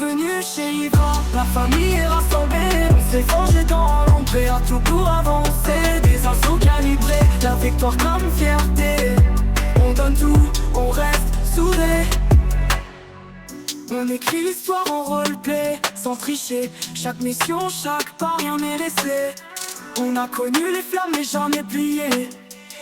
Bienvenue chez Hydra, la famille est rassemblée. On s'est forgé dans l'ombre, prêt à tout pour avancer. Des assauts calibrés, la victoire comme fierté. On donne tout, on reste soudés. On écrit l'histoire en roleplay, sans tricher. Chaque mission, chaque pas, rien n'est laissé. On a connu les flammes mais jamais plié.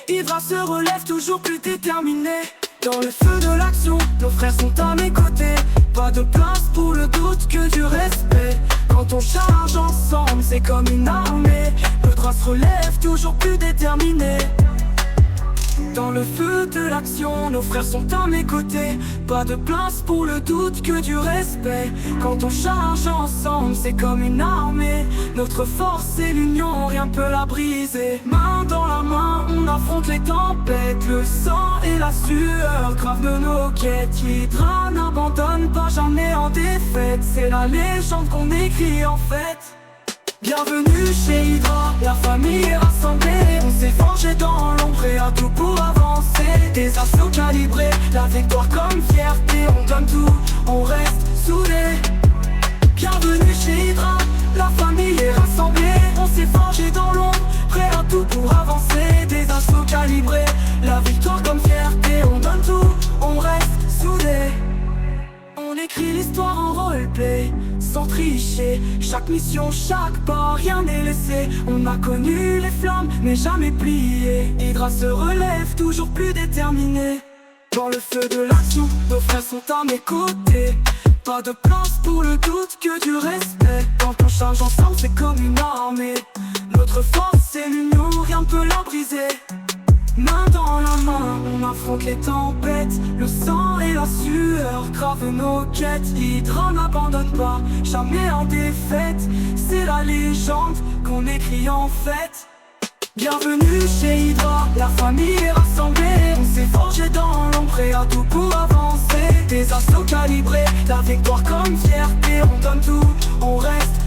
Hydra se relève toujours plus déterminé. Dans le feu de l'action, nos frères sont à mes côtés. Pas de place pour le doute, que du respect. Quand on charge ensemble, c'est comme une armée. Notre race se relève toujours plus déterminé. Dans le feu de l'action, nos frères sont à mes côtés. Pas de place pour le doute, que du respect. Quand on charge ensemble, c'est comme une armée. Notre force c'est l'union, rien peut la briser. Main dans la main, on affronte les tempêtes. Le sang et la sueur gravent de nos quêtes. Hydra n'abandonne pas jamais en défaite. C'est la légende qu'on écrit en fait. Bienvenue chez Hydra, la famille est rassemblée. On s'est forgé dans l'ombre, prêt à tout pour avancer. Des assauts calibrés, la victoire comme fierté. On donne tout, on reste soudés. Bienvenue chez Hydra, la famille est rassemblée. On s'est forgé dans l'ombre, prêt à tout pour avancer. Des assauts calibrés, la victoire comme fierté. On donne tout, on reste soudés. On écrit l'histoire en roleplay, sans tricher. Chaque mission, chaque pas, rien n'est laissé. On a connu les flammes, mais jamais plié. Hydra se relève, toujours plus déterminé. Dans le feu de l'action, nos frères sont à mes côtés. Pas de place pour le doute, que du respect. Quand on charge ensemble, c'est comme une armée. Notre force, c'est l'union, rien ne peut la briser. Main dans la main, on affronte les tempêtes. Le sang et la sueur gravent nos quêtes. Hydra n'abandonne pas, jamais en défaite. C'est la légende qu'on écrit en fait. Bienvenue chez Hydra, la famille est rassemblée. On s'est forgé dans l'ombre, prêt à tout pour avancer. Des assauts calibrés, la victoire comme fierté. On donne tout, on reste